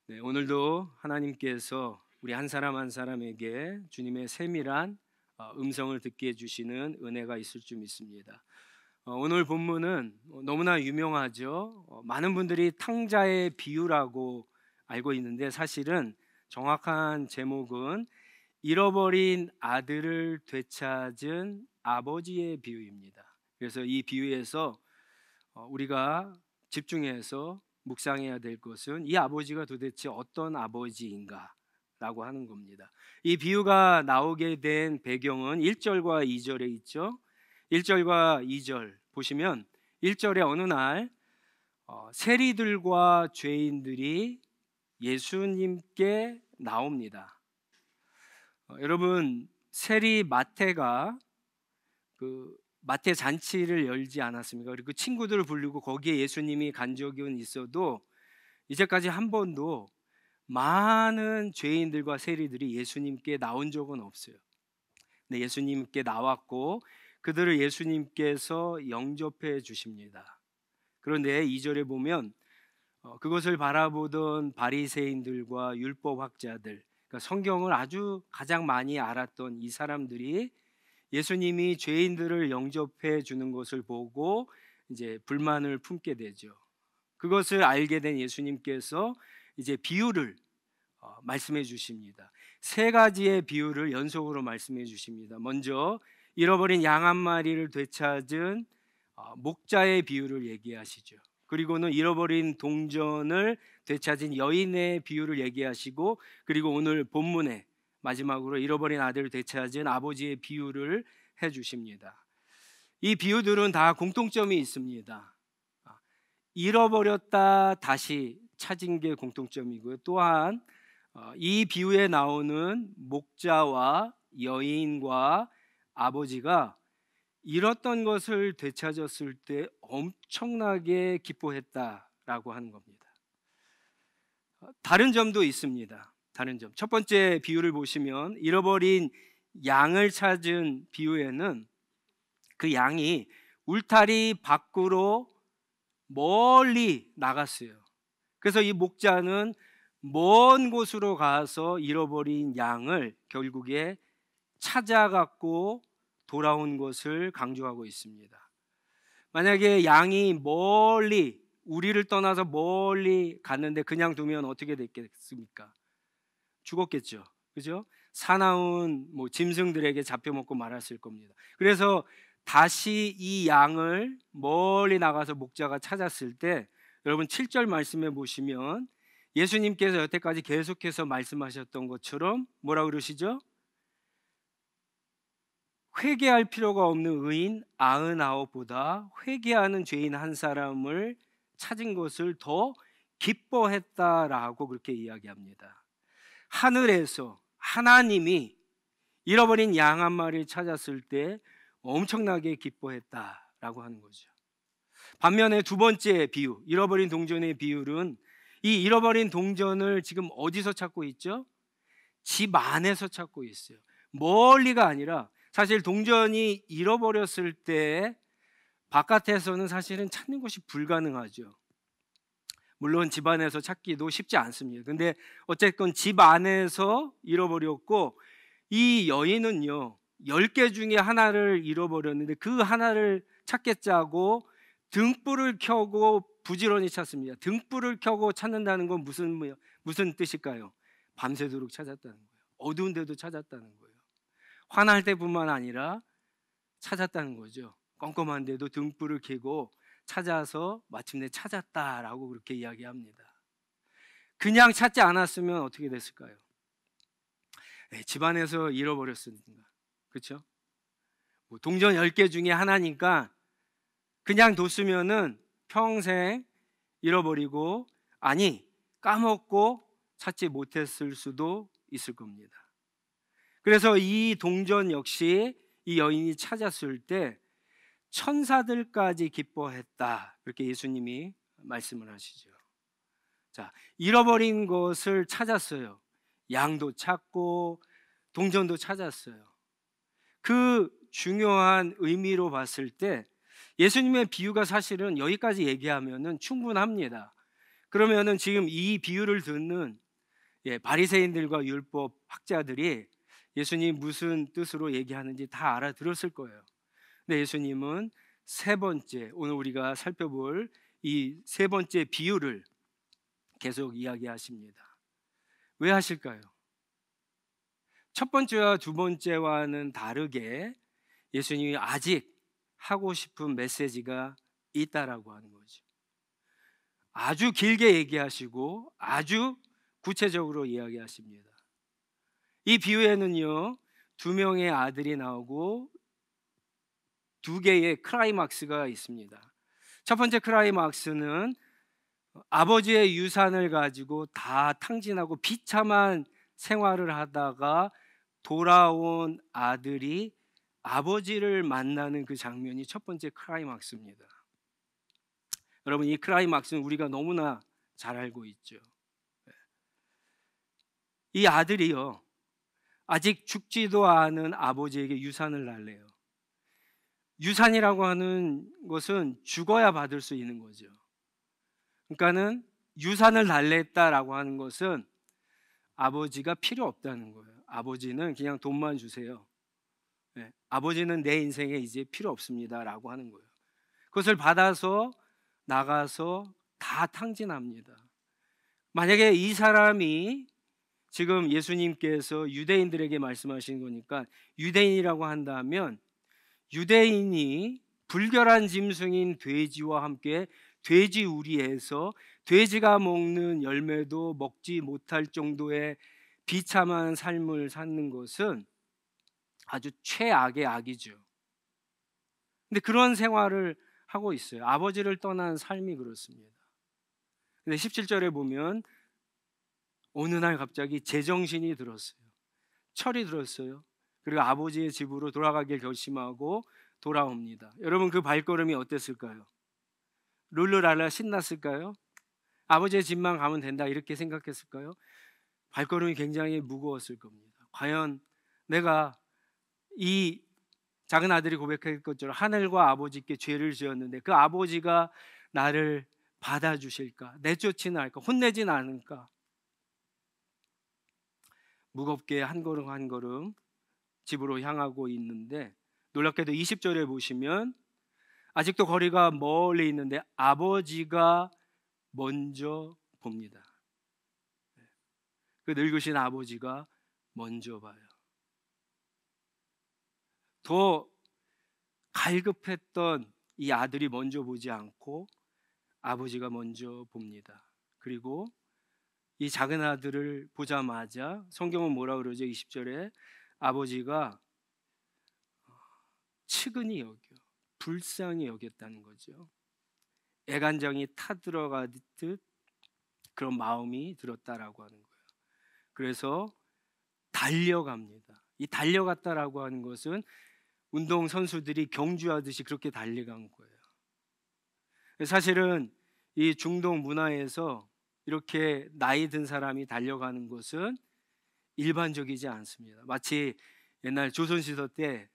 네, 오늘도 하나님께서 우리 한 사람 한 사람에게 주님의 세밀한 음성을 듣게 해주시는 은혜가 있을 줄 믿습니다. 오늘 본문은 너무나 유명하죠. 많은 분들이 탕자의 비유라고 알고 있는데 사실은 정확한 제목은 잃어버린 아들을 되찾은 아버지의 비유입니다. 그래서 이 비유에서 우리가 집중해서 묵상해야 될 것은 이 아버지가 도대체 어떤 아버지인가 라고 하는 겁니다. 이 비유가 나오게 된 배경은 1절과 2절에 있죠. 1절과 2절 보시면 1절에 어느 날 세리들과 죄인들이 예수님께 나옵니다. 여러분, 세리 마태가 그 마태 잔치를 열지 않았습니까? 그리고 그 친구들을 부르고 거기에 예수님이 간 적은 있어도 이제까지 한 번도 많은 죄인들과 세리들이 예수님께 나온 적은 없어요. 근데 예수님께 나왔고 그들을 예수님께서 영접해 주십니다. 그런데 2절에 보면 그것을 바라보던 바리새인들과 율법학자들, 그러니까 성경을 아주 가장 많이 알았던 이 사람들이 예수님이 죄인들을 영접해 주는 것을 보고 이제 불만을 품게 되죠. 그것을 알게 된 예수님께서 이제 비유를 말씀해 주십니다. 세 가지의 비유를 연속으로 말씀해 주십니다. 먼저 잃어버린 양 한 마리를 되찾은 목자의 비유를 얘기하시죠. 그리고는 잃어버린 동전을 되찾은 여인의 비유를 얘기하시고, 그리고 오늘 본문에 마지막으로 잃어버린 아들을 되찾은 아버지의 비유를 해주십니다. 이 비유들은 다 공통점이 있습니다. 잃어버렸다 다시 찾은 게 공통점이고요. 또한 이 비유에 나오는 목자와 여인과 아버지가 잃었던 것을 되찾았을 때 엄청나게 기뻐했다라고 하는 겁니다. 다른 점도 있습니다. 다른 점. 첫 번째 비유를 보시면 잃어버린 양을 찾은 비유에는 그 양이 울타리 밖으로 멀리 나갔어요. 그래서 이 목자는 먼 곳으로 가서 잃어버린 양을 결국에 찾아갖고 돌아온 것을 강조하고 있습니다. 만약에 양이 멀리 우리를 떠나서 멀리 갔는데 그냥 두면 어떻게 됐겠습니까? 죽었겠죠. 그죠? 사나운 짐승들에게 잡혀먹고 말았을 겁니다. 그래서 다시 이 양을 멀리 나가서 목자가 찾았을 때 여러분 7절 말씀해 보시면 예수님께서 여태까지 계속해서 말씀하셨던 것처럼 뭐라 그러시죠? 회개할 필요가 없는 의인 99보다 회개하는 죄인 한 사람을 찾은 것을 더 기뻐했다라고 그렇게 이야기합니다. 하늘에서 하나님이 잃어버린 양 한 마리를 찾았을 때 엄청나게 기뻐했다라고 하는 거죠. 반면에 두 번째 비유, 잃어버린 동전의 비유는 이 잃어버린 동전을 지금 어디서 찾고 있죠? 집 안에서 찾고 있어요. 멀리가 아니라 사실 동전이 잃어버렸을 때 바깥에서는 사실은 찾는 것이 불가능하죠. 물론 집 안에서 찾기도 쉽지 않습니다. 근데 어쨌건 집 안에서 잃어버렸고 이 여인은요 10개 중에 하나를 잃어버렸는데 그 하나를 찾겠자고 등불을 켜고 부지런히 찾습니다. 등불을 켜고 찾는다는 건 무슨 뜻일까요? 밤새도록 찾았다는 거예요. 어두운 데도 찾았다는 거예요. 화날 때뿐만 아니라 찾았다는 거죠. 껌껌한 데도 등불을 켜고 찾아서 마침내 찾았다라고 그렇게 이야기합니다. 그냥 찾지 않았으면 어떻게 됐을까요? 집안에서 잃어버렸으니까. 그렇죠? 동전 10개 중에 하나니까 그냥 뒀으면은 평생 잃어버리고 까먹고 찾지 못했을 수도 있을 겁니다. 그래서 이 동전 역시 이 여인이 찾았을 때 천사들까지 기뻐했다. 그렇게 예수님이 말씀을 하시죠. 자, 잃어버린 것을 찾았어요. 양도 찾고 동전도 찾았어요. 그 중요한 의미로 봤을 때 예수님의 비유가 사실은 여기까지 얘기하면은 충분합니다. 그러면은 지금 이 비유를 듣는 바리새인들과 율법 학자들이 예수님 무슨 뜻으로 얘기하는지 다 알아들었을 거예요. 근데 예수님은 세 번째, 오늘 우리가 살펴볼 이 세 번째 비유를 계속 이야기하십니다. 왜 하실까요? 첫 번째와 두 번째와는 다르게 예수님이 아직 하고 싶은 메시지가 있다라고 하는 거죠. 아주 길게 얘기하시고 아주 구체적으로 이야기하십니다. 이 비유에는요, 두 명의 아들이 나오고 두 개의 클라이막스가 있습니다. 첫 번째 클라이막스는 아버지의 유산을 가지고 다 탕진하고 비참한 생활을 하다가 돌아온 아들이 아버지를 만나는 그 장면이 첫 번째 클라이막스입니다. 여러분, 이 클라이막스는 우리가 너무나 잘 알고 있죠. 이 아들이요, 아직 죽지도 않은 아버지에게 유산을 날래요. 유산이라고 하는 것은 죽어야 받을 수 있는 거죠. 그러니까는 유산을 달랬다라고 하는 것은 아버지가 필요 없다는 거예요. 아버지는 그냥 돈만 주세요. 아버지는 내 인생에 이제 필요 없습니다라고 하는 거예요. 그것을 받아서 나가서 다 탕진합니다. 만약에 이 사람이 지금 예수님께서 유대인들에게 말씀하신 거니까 유대인이라고 한다면 유대인이 불결한 짐승인 돼지와 함께 돼지 우리에서 돼지가 먹는 열매도 먹지 못할 정도의 비참한 삶을 사는 것은 아주 최악의 악이죠. 근데 그런 생활을 하고 있어요. 아버지를 떠난 삶이 그렇습니다. 근데 17절에 보면 어느 날 갑자기 제정신이 들었어요. 철이 들었어요. 그리고 아버지의 집으로 돌아가길 결심하고 돌아옵니다. 여러분, 그 발걸음이 어땠을까요? 룰루랄라 신났을까요? 아버지의 집만 가면 된다 이렇게 생각했을까요? 발걸음이 굉장히 무거웠을 겁니다. 과연 내가 이 작은 아들이 고백할 것처럼 하늘과 아버지께 죄를 지었는데 그 아버지가 나를 받아주실까? 내쫓지는 않을까? 혼내진 않을까? 무겁게 한 걸음 한 걸음 집으로 향하고 있는데 놀랍게도 20절에 보시면 아직도 거리가 멀리 있는데 아버지가 먼저 봅니다. 그 늙으신 아버지가 먼저 봐요. 더 갈급했던 이 아들이 먼저 보지 않고 아버지가 먼저 봅니다. 그리고 이 작은 아들을 보자마자 성경은 뭐라 그러죠? 20절에 아버지가 측은히 여겨 불쌍히 여겼다는 거죠. 애간장이 타들어가듯 그런 마음이 들었다라고 하는 거예요. 그래서 달려갑니다. 이 달려갔다라고 하는 것은 운동 선수들이 경주하듯이 그렇게 달려간 거예요. 사실은 이 중동 문화에서 이렇게 나이 든 사람이 달려가는 것은 일반적이지 않습니다. 마치 옛날 조선시대 때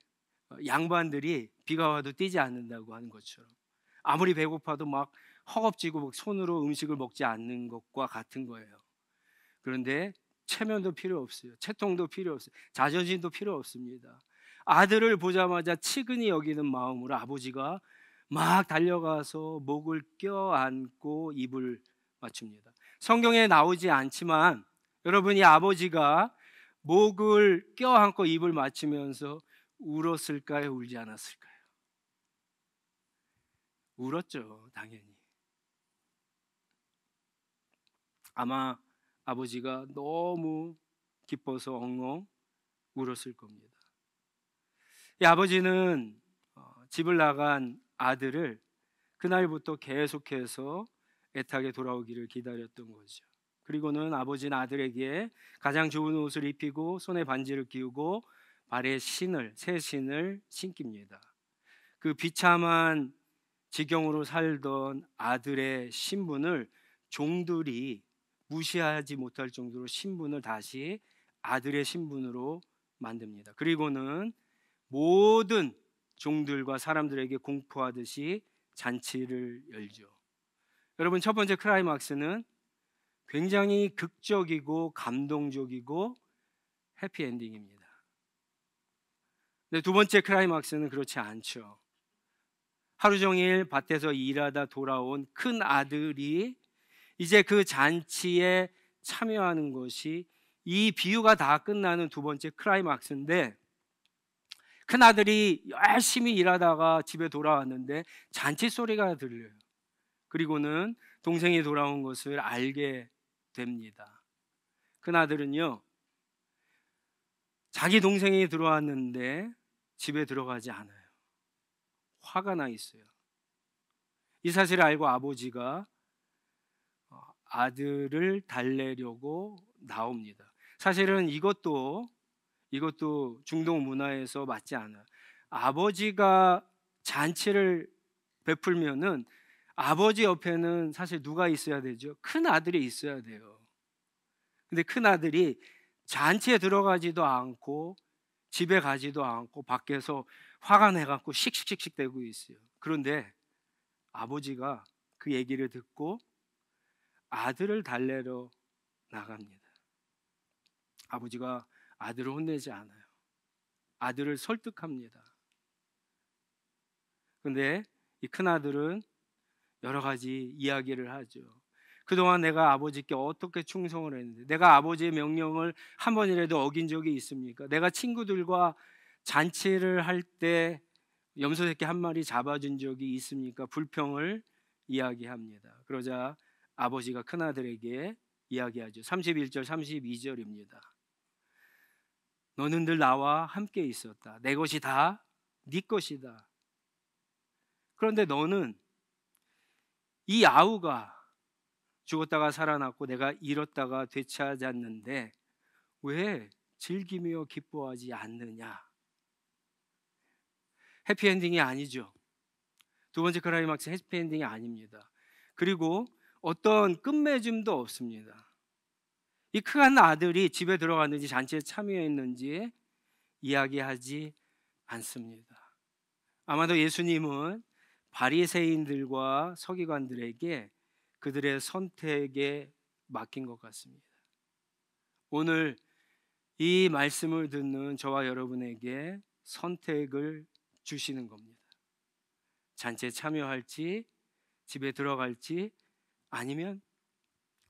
양반들이 비가 와도 뛰지 않는다고 하는 것처럼 아무리 배고파도 막 허겁지겁 손으로 음식을 먹지 않는 것과 같은 거예요. 그런데 체면도 필요 없어요. 채통도 필요 없어요. 자존심도 필요 없습니다. 아들을 보자마자 측은히 여기는 마음으로 아버지가 막 달려가서 목을 껴안고 입을 맞춥니다. 성경에 나오지 않지만 여러분이 아버지가 목을 껴안고 입을 맞추면서 울었을까요? 울지 않았을까요? 울었죠, 당연히. 아마 아버지가 너무 기뻐서 엉엉 울었을 겁니다. 이 아버지는 집을 나간 아들을 그날부터 계속해서 애타게 돌아오기를 기다렸던 거죠. 그리고는 아버지는 아들에게 가장 좋은 옷을 입히고 손에 반지를 끼우고 발에 새 신을 신깁니다. 그 비참한 지경으로 살던 아들의 신분을 종들이 무시하지 못할 정도로 신분을 다시 아들의 신분으로 만듭니다. 그리고는 모든 종들과 사람들에게 공포하듯이 잔치를 열죠. 여러분, 첫 번째 클라이막스는 굉장히 극적이고 감동적이고 해피엔딩입니다. 근데 두 번째 클라이막스는 그렇지 않죠. 하루 종일 밭에서 일하다 돌아온 큰 아들이 이제 그 잔치에 참여하는 것이 이 비유가 다 끝나는 두 번째 클라이막스인데, 큰 아들이 열심히 일하다가 집에 돌아왔는데 잔치 소리가 들려요. 그리고는 동생이 돌아온 것을 알게 됩니다. 큰 아들은요, 자기 동생이 들어왔는데 집에 들어가지 않아요. 화가 나 있어요. 이 사실을 알고 아버지가 아들을 달래려고 나옵니다. 사실은 이것도 중동 문화에서 맞지 않아요. 아버지가 잔치를 베풀면은 아버지 옆에는 사실 누가 있어야 되죠? 큰 아들이 있어야 돼요. 근데 큰 아들이 잔치에 들어가지도 않고 집에 가지도 않고 밖에서 화가 내갖고 씩씩씩씩 대고 있어요. 그런데 아버지가 그 얘기를 듣고 아들을 달래러 나갑니다. 아버지가 아들을 혼내지 않아요. 아들을 설득합니다. 그런데 이 큰아들은 여러 가지 이야기를 하죠. 그동안 내가 아버지께 어떻게 충성을 했는데, 내가 아버지의 명령을 한 번이라도 어긴 적이 있습니까? 내가 친구들과 잔치를 할 때 염소 새끼 한 마리 잡아준 적이 있습니까? 불평을 이야기합니다. 그러자 아버지가 큰아들에게 이야기하죠. 31절 32절입니다. 너는 늘 나와 함께 있었다. 내 것이 다 네 것이다. 그런데 너는 이 아우가 죽었다가 살아났고 내가 잃었다가 되찾았는데 왜 즐기며 기뻐하지 않느냐? 해피엔딩이 아니죠. 두 번째 클라이막스 해피엔딩이 아닙니다. 그리고 어떤 끝맺음도 없습니다. 이 큰 아들이 집에 들어갔는지 잔치에 참여했는지 이야기하지 않습니다. 아마도 예수님은 바리새인들과 서기관들에게 그들의 선택에 맡긴 것 같습니다. 오늘 이 말씀을 듣는 저와 여러분에게 선택을 주시는 겁니다. 잔치에 참여할지, 집에 들어갈지, 아니면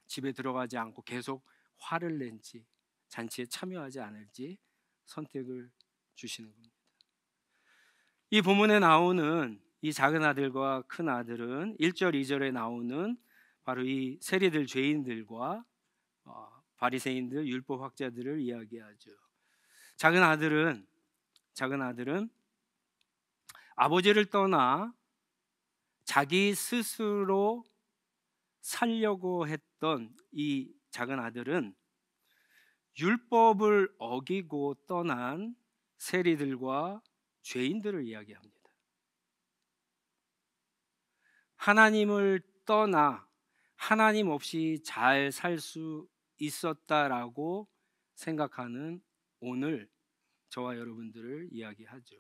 집에 들어가지 않고 계속 화를 낸지, 잔치에 참여하지 않을지 선택을 주시는 겁니다. 이 본문에 나오는 이 작은 아들과 큰 아들은 1절 2절에 나오는 바로 이 세리들 죄인들과 바리새인들 율법 학자들을 이야기하죠. 작은 아들은 아버지를 떠나 자기 스스로 살려고 했던 이 작은 아들은 율법을 어기고 떠난 세리들과 죄인들을 이야기합니다. 하나님을 떠나 하나님 없이 잘 살 수 있었다라고 생각하는 오늘 저와 여러분들을 이야기하죠.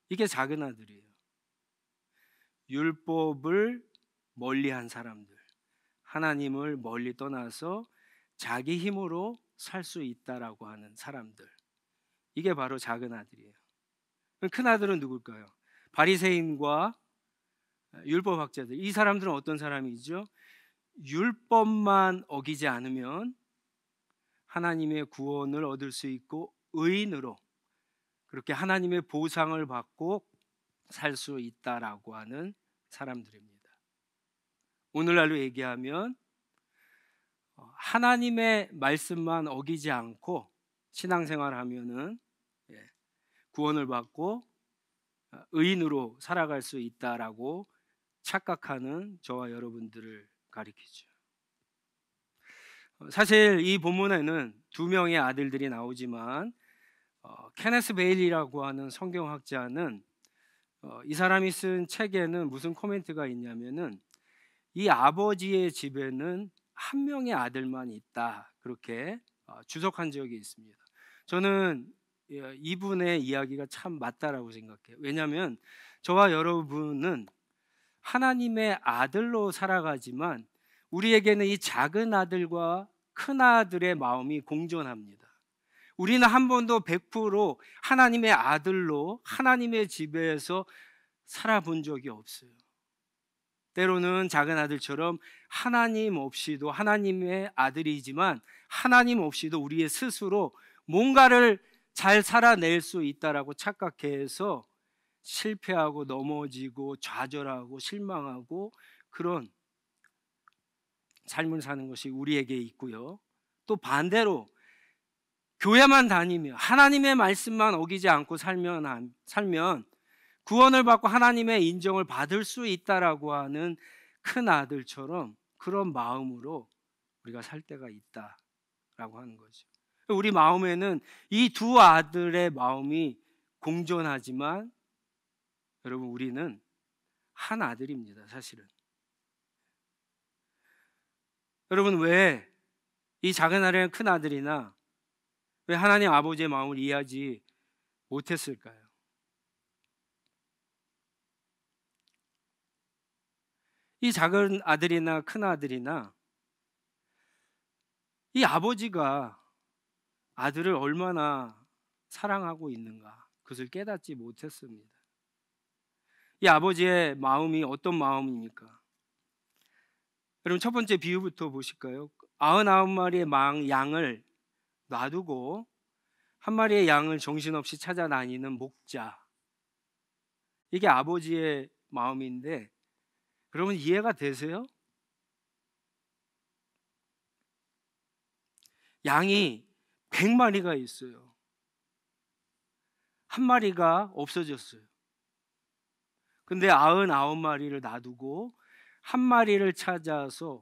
이게 작은 아들이에요. 율법을 멀리한 사람들, 하나님을 멀리 떠나서 자기 힘으로 살 수 있다라고 하는 사람들, 이게 바로 작은 아들이에요. 큰 아들은 누굴까요? 바리새인과 율법학자들. 이 사람들은 어떤 사람이죠? 율법만 어기지 않으면 하나님의 구원을 얻을 수 있고 의인으로 그렇게 하나님의 보상을 받고 살 수 있다라고 하는 사람들입니다. 오늘날로 얘기하면 하나님의 말씀만 어기지 않고 신앙생활하면은 구원을 받고 의인으로 살아갈 수 있다라고 착각하는 저와 여러분들을 가리키죠. 사실 이 본문에는 두 명의 아들들이 나오지만 케네스 베일리라고 하는 성경학자는 이 사람이 쓴 책에는 무슨 코멘트가 있냐면은 이 아버지의 집에는 한 명의 아들만 있다, 그렇게 주석한 적이 있습니다. 저는 이분의 이야기가 참 맞다라고 생각해요. 왜냐하면 저와 여러분은 하나님의 아들로 살아가지만 우리에게는 이 작은 아들과 큰 아들의 마음이 공존합니다. 우리는 한 번도 100% 하나님의 아들로 하나님의 집에서 살아본 적이 없어요. 때로는 작은 아들처럼 하나님 없이도 하나님의 아들이지만 하나님 없이도 우리의 스스로 뭔가를 잘 살아낼 수 있다라고 착각해서 실패하고 넘어지고 좌절하고 실망하고 그런 삶을 사는 것이 우리에게 있고요. 또 반대로 교회만 다니며 하나님의 말씀만 어기지 않고 살면 구원을 받고 하나님의 인정을 받을 수 있다라고 하는 큰 아들처럼 그런 마음으로 우리가 살 때가 있다라고 하는 거죠. 우리 마음에는 이 두 아들의 마음이 공존하지만 여러분 우리는 한 아들입니다, 사실은. 여러분 왜 이 작은 아들이나 큰 아들이나 왜 하나님 아버지의 마음을 이해하지 못했을까요? 이 작은 아들이나 큰 아들이나 이 아버지가 아들을 얼마나 사랑하고 있는가 그것을 깨닫지 못했습니다. 이 아버지의 마음이 어떤 마음입니까? 여러분 첫 번째 비유부터 보실까요? 99마리의 양을 놔두고 한 마리의 양을 정신없이 찾아다니는 목자. 이게 아버지의 마음인데 여러분 이해가 되세요? 양이 100마리가 있어요. 한 마리가 없어졌어요. 근데 99마리를 놔두고 한 마리를 찾아서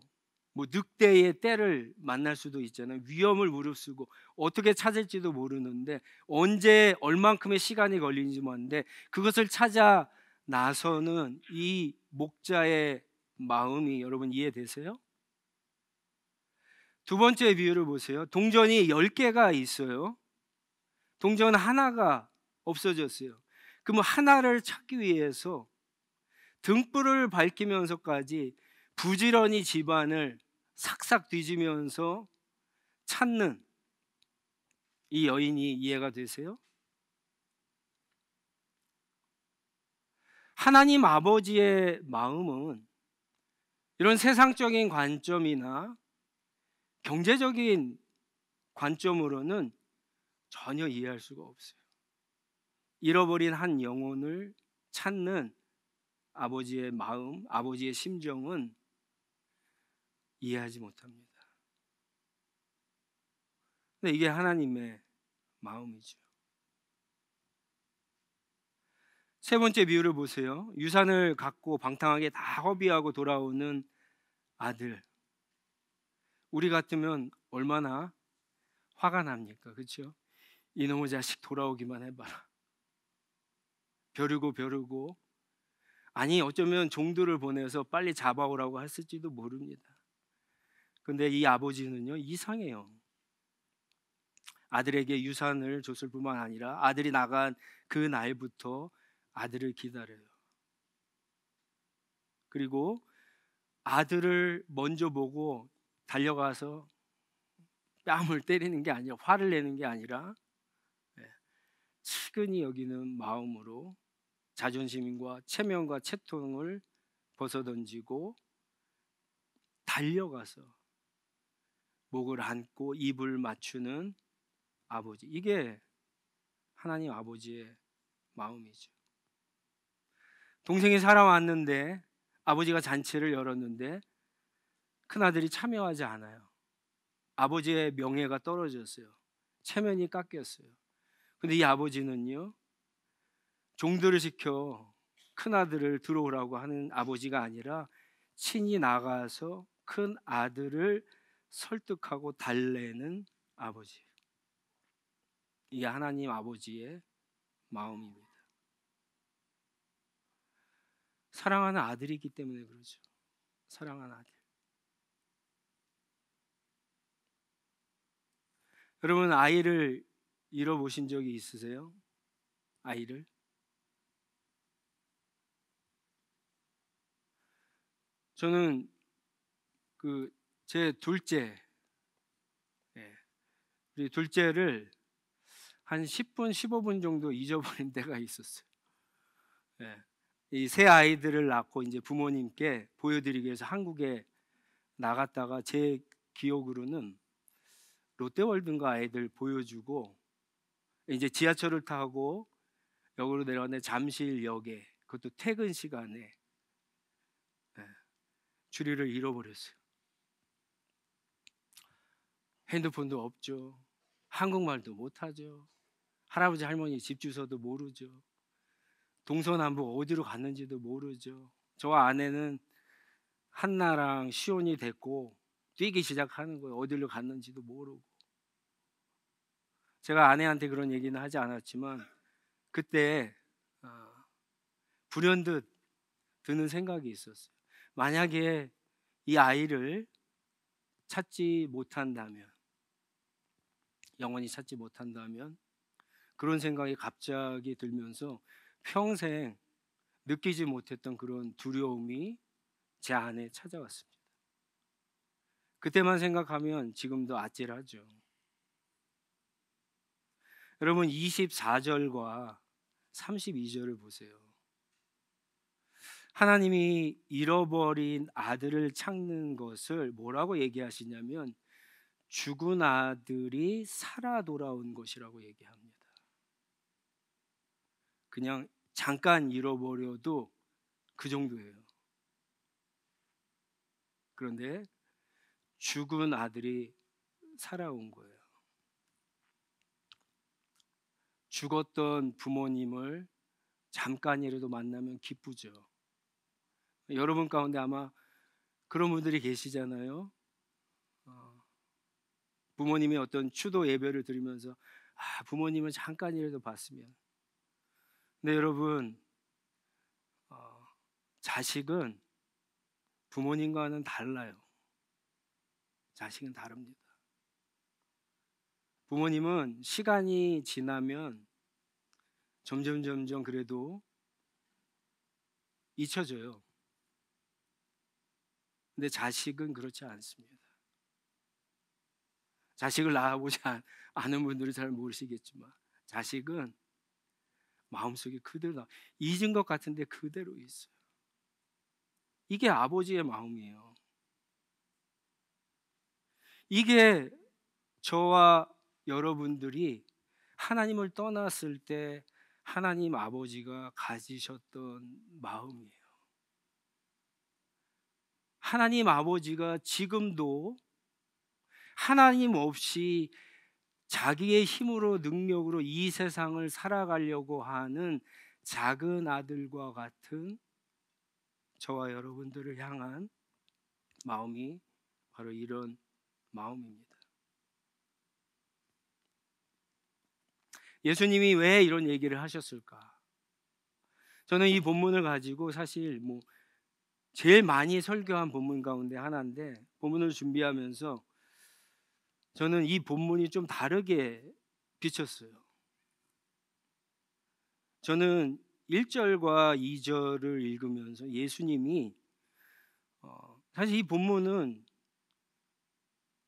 뭐 늑대의 떼를 만날 수도 있잖아요. 위험을 무릅쓰고 어떻게 찾을지도 모르는데 언제 얼만큼의 시간이 걸리는지 모르는데 그것을 찾아 나서는 이 목자의 마음이 여러분 이해되세요? 두 번째 비유를 보세요. 동전이 10개가 있어요. 동전 하나가 없어졌어요. 그럼 하나를 찾기 위해서 등불을 밝히면서까지 부지런히 집안을 삭삭 뒤지면서 찾는 이 여인이 이해가 되세요? 하나님 아버지의 마음은 이런 세상적인 관점이나 경제적인 관점으로는 전혀 이해할 수가 없어요. 잃어버린 한 영혼을 찾는 아버지의 마음, 아버지의 심정은 이해하지 못합니다. 근데 이게 하나님의 마음이죠. 세 번째 비유를 보세요. 유산을 갖고 방탕하게 다 허비하고 돌아오는 아들. 우리 같으면 얼마나 화가 납니까? 그렇죠? 이놈의 자식 돌아오기만 해봐라. 벼르고 아니 어쩌면 종들을 보내서 빨리 잡아오라고 했을지도 모릅니다. 근데 이 아버지는요 이상해요. 아들에게 유산을 줬을 뿐만 아니라 아들이 나간 그 날부터 아들을 기다려요. 그리고 아들을 먼저 보고 달려가서 뺨을 때리는 게 아니라 화를 내는 게 아니라 측은히 여기는 마음으로 자존심과 체면과 채통을 벗어던지고 달려가서 목을 안고 입을 맞추는 아버지. 이게 하나님 아버지의 마음이죠. 동생이 살아왔는데 아버지가 잔치를 열었는데 큰아들이 참여하지 않아요. 아버지의 명예가 떨어졌어요. 체면이 깎였어요. 근데 이 아버지는요 종들을 시켜 큰아들을 들어오라고 하는 아버지가 아니라 친히 나가서 큰아들을 설득하고 달래는 아버지. 이게 하나님 아버지의 마음입니다. 사랑하는 아들이기 때문에 그러죠. 사랑하는 아들. 여러분 아이를 잃어보신 적이 있으세요? 아이를? 저는 그 제 둘째, 예, 우리 둘째를 한 10분, 15분 정도 잊어버린 때가 있었어요. 예. 이 새 아이들을 낳고 이제 부모님께 보여드리기 위해서 한국에 나갔다가 제 기억으로는 롯데월드인가 아이들 보여주고 이제 지하철을 타고 역으로 내려가는데 잠실역에, 그것도 퇴근 시간에, 예, 주리를 잃어버렸어요. 핸드폰도 없죠. 한국말도 못하죠. 할아버지 할머니 집 주소도 모르죠. 동서남북 어디로 갔는지도 모르죠. 저 아내는 한나랑 시온이 됐고 뛰기 시작하는 거예요. 어디로 갔는지도 모르고. 제가 아내한테 그런 얘기는 하지 않았지만 그때 불현듯 드는 생각이 있었어요. 만약에 이 아이를 찾지 못한다면, 영원히 찾지 못한다면, 그런 생각이 갑자기 들면서 평생 느끼지 못했던 그런 두려움이 제 안에 찾아왔습니다. 그때만 생각하면 지금도 아찔하죠. 여러분 24절과 32절을 보세요. 하나님이 잃어버린 아들을 찾는 것을 뭐라고 얘기하시냐면 죽은 아들이 살아 돌아온 것이라고 얘기합니다. 그냥 잠깐 잃어버려도 그 정도예요. 그런데 죽은 아들이 살아온 거예요. 죽었던 부모님을 잠깐이라도 만나면 기쁘죠. 여러분 가운데 아마 그런 분들이 계시잖아요. 부모님이 어떤 추도 예배를 드리면서 부모님을 잠깐이라도 봤으면. 근데 여러분, 자식은 부모님과는 달라요. 자식은 다릅니다. 부모님은 시간이 지나면 점점 그래도 잊혀져요. 근데 자식은 그렇지 않습니다. 자식을 낳아보지 않은 분들은 잘 모르시겠지만 자식은 마음속에 그대로 잊은 것 같은데 그대로 있어요. 이게 아버지의 마음이에요. 이게 저와 여러분들이 하나님을 떠났을 때 하나님 아버지가 가지셨던 마음이에요. 하나님 아버지가 지금도 하나님 없이 자기의 힘으로 능력으로 이 세상을 살아가려고 하는 작은 아들과 같은 저와 여러분들을 향한 마음이 바로 이런 마음입니다. 예수님이 왜 이런 얘기를 하셨을까? 저는 이 본문을 가지고 사실 제일 많이 설교한 본문 가운데 하나인데, 본문을 준비하면서 저는 이 본문이 좀 다르게 비쳤어요. 저는 1절과 2절을 읽으면서 예수님이 사실 이 본문은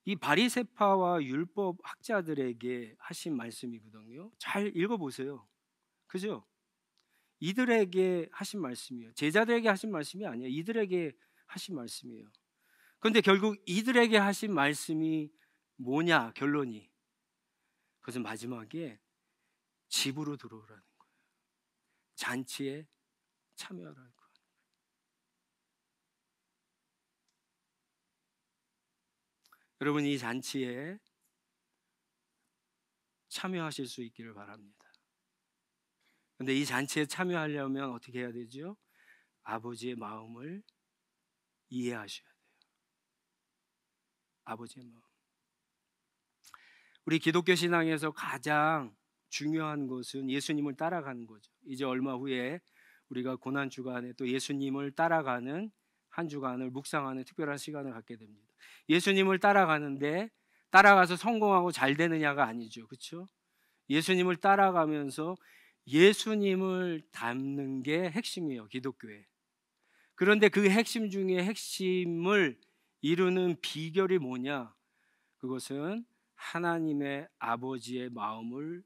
이 바리새파와 율법 학자들에게 하신 말씀이거든요. 잘 읽어보세요. 그죠? 이들에게 하신 말씀이에요. 제자들에게 하신 말씀이 아니에요. 이들에게 하신 말씀이에요. 그런데 결국 이들에게 하신 말씀이 뭐냐? 결론이 그것은 마지막에 집으로 들어오라는 거예요. 잔치에 참여하라는 거예요. 여러분 이 잔치에 참여하실 수 있기를 바랍니다. 그런데 이 잔치에 참여하려면 어떻게 해야 되죠? 아버지의 마음을 이해하셔야 돼요. 아버지의 마음. 우리 기독교 신앙에서 가장 중요한 것은 예수님을 따라가는 거죠. 이제 얼마 후에 우리가 고난 주간에 또 예수님을 따라가는 한 주간을 묵상하는 특별한 시간을 갖게 됩니다. 예수님을 따라가는데 따라가서 성공하고 잘 되느냐가 아니죠. 그렇죠? 예수님을 따라가면서 예수님을 닮는 게 핵심이에요. 기독교에. 그런데 그 핵심 중에 핵심을 이루는 비결이 뭐냐? 그것은 하나님의 아버지의 마음을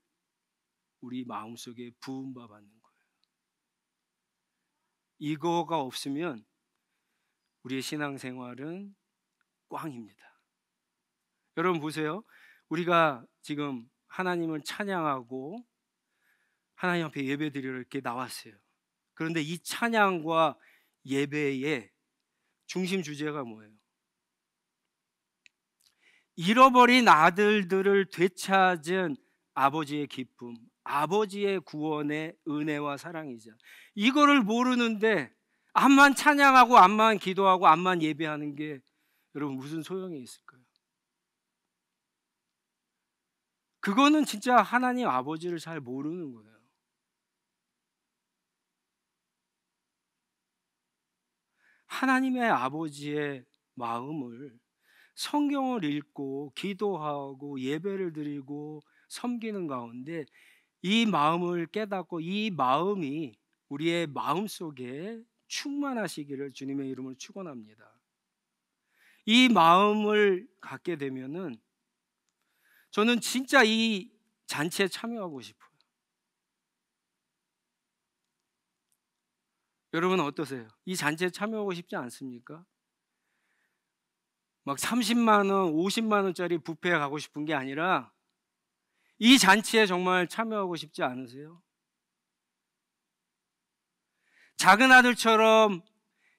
우리 마음속에 부음바 받는 거예요. 이거가 없으면 우리의 신앙생활은 꽝입니다. 여러분 보세요. 우리가 지금 하나님을 찬양하고 하나님 앞에 예배드리러 이렇게 나왔어요. 그런데 이 찬양과 예배의 중심 주제가 뭐예요? 잃어버린 아들들을 되찾은 아버지의 기쁨, 아버지의 구원의 은혜와 사랑이죠. 이거를 모르는데 암만 찬양하고 암만 기도하고 암만 예배하는 게 여러분 무슨 소용이 있을까요? 그거는 진짜 하나님 아버지를 잘 모르는 거예요. 하나님의 아버지의 마음을 성경을 읽고 기도하고 예배를 드리고 섬기는 가운데 이 마음을 깨닫고 이 마음이 우리의 마음속에 충만하시기를 주님의 이름으로 축원합니다. 이 마음을 갖게 되면은 저는 진짜 이 잔치에 참여하고 싶어요. 여러분 어떠세요? 이 잔치에 참여하고 싶지 않습니까? 막 30만 원, 50만 원짜리 뷔페에 가고 싶은 게 아니라 이 잔치에 정말 참여하고 싶지 않으세요? 작은 아들처럼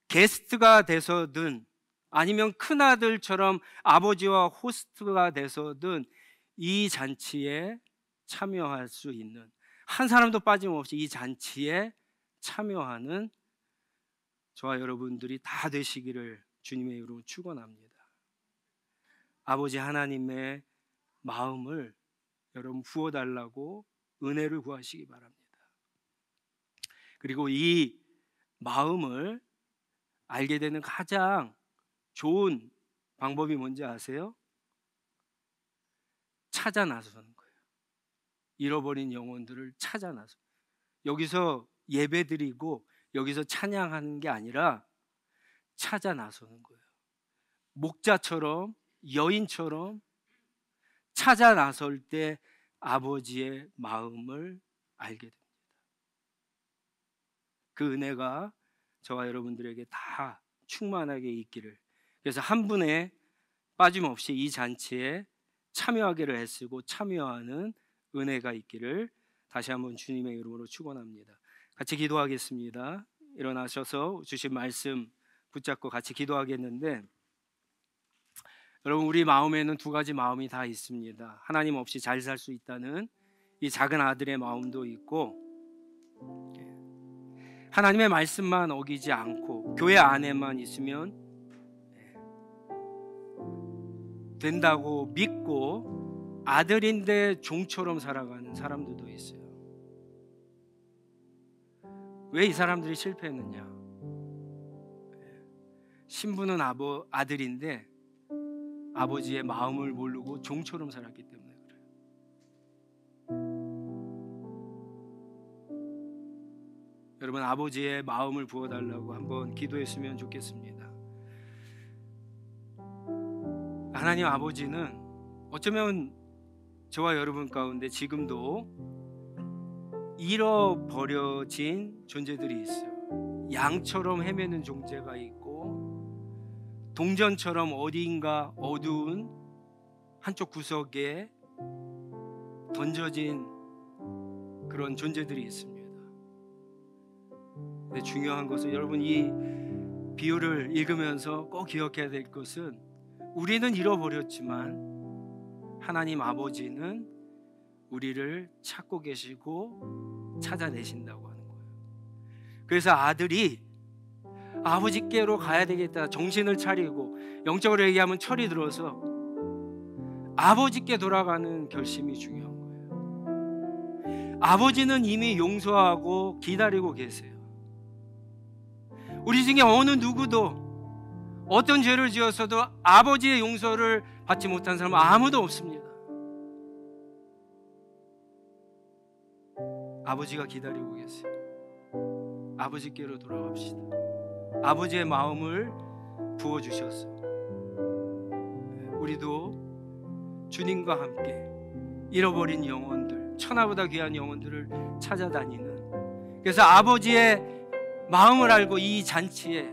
게스트가 돼서든 아니면 큰 아들처럼 아버지와 호스트가 돼서든 이 잔치에 참여할 수 있는, 한 사람도 빠짐없이 이 잔치에 참여하는 저와 여러분들이 다 되시기를 주님의 이름으로 축원합니다. 아버지 하나님의 마음을 여러분 부어달라고 은혜를 구하시기 바랍니다. 그리고 이 마음을 알게 되는 가장 좋은 방법이 뭔지 아세요? 찾아 나서는 거예요. 잃어버린 영혼들을 찾아 나서, 여기서 예배드리고 여기서 찬양하는 게 아니라 찾아 나서는 거예요. 목자처럼 여인처럼 찾아 나설 때 아버지의 마음을 알게 됩니다. 그 은혜가 저와 여러분들에게 다 충만하게 있기를, 그래서 한 분에 빠짐없이 이 잔치에 참여하기를 애쓰고 참여하는 은혜가 있기를 다시 한번 주님의 이름으로 축원합니다. 같이 기도하겠습니다. 일어나셔서 주신 말씀 붙잡고 같이 기도하겠는데, 여러분 우리 마음에는 두 가지 마음이 다 있습니다. 하나님 없이 잘 살 수 있다는 이 작은 아들의 마음도 있고, 하나님의 말씀만 어기지 않고 교회 안에만 있으면 된다고 믿고 아들인데 종처럼 살아가는 사람들도 있어요. 왜 이 사람들이 실패했느냐? 신부는 아들인데 아버지의 마음을 모르고 종처럼 살았기 때문에 그래요. 여러분 아버지의 마음을 부어달라고 한번 기도했으면 좋겠습니다. 하나님 아버지는 어쩌면 저와 여러분 가운데 지금도 잃어버려진 존재들이 있어요. 양처럼 헤매는 존재가 있고 동전처럼 어디인가 어두운 한쪽 구석에 던져진 그런 존재들이 있습니다. 근데 중요한 것은 여러분 이 비유를 읽으면서 꼭 기억해야 될 것은, 우리는 잃어버렸지만 하나님 아버지는 우리를 찾고 계시고 찾아내신다고 하는 거예요. 그래서 아들이 아버지께로 가야 되겠다 정신을 차리고, 영적으로 얘기하면 철이 들어서 아버지께 돌아가는 결심이 중요한 거예요. 아버지는 이미 용서하고 기다리고 계세요. 우리 중에 어느 누구도 어떤 죄를 지었어도 아버지의 용서를 받지 못한 사람은 아무도 없습니다. 아버지가 기다리고 계세요. 아버지께로 돌아갑시다. 아버지의 마음을 부어주셨어요. 우리도 주님과 함께 잃어버린 영혼들, 천하보다 귀한 영혼들을 찾아다니는, 그래서 아버지의 마음을 알고 이 잔치에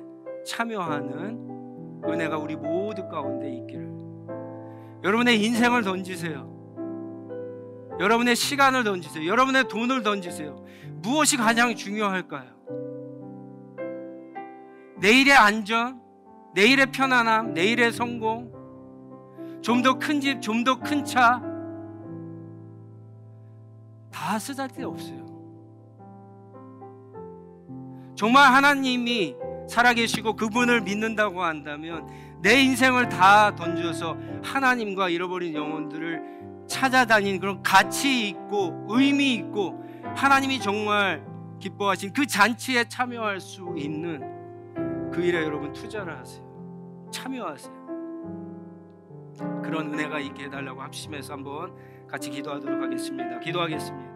참여하는 은혜가 우리 모두 가운데 있기를. 여러분의 인생을 던지세요. 여러분의 시간을 던지세요. 여러분의 돈을 던지세요. 무엇이 가장 중요할까요? 내일의 안전, 내일의 편안함, 내일의 성공, 좀 더 큰 집, 좀 더 큰 차, 다 쓰잘데없어요. 정말 하나님이 살아계시고 그분을 믿는다고 한다면 내 인생을 다 던져서 하나님과 잃어버린 영혼들을 찾아다니는 그런 가치 있고 의미 있고 하나님이 정말 기뻐하신 그 잔치에 참여할 수 있는 그 일에 여러분 투자를 하세요. 참여하세요. 그런 은혜가 있게 해달라고 합심해서 한번 같이 기도하도록 하겠습니다. 기도하겠습니다.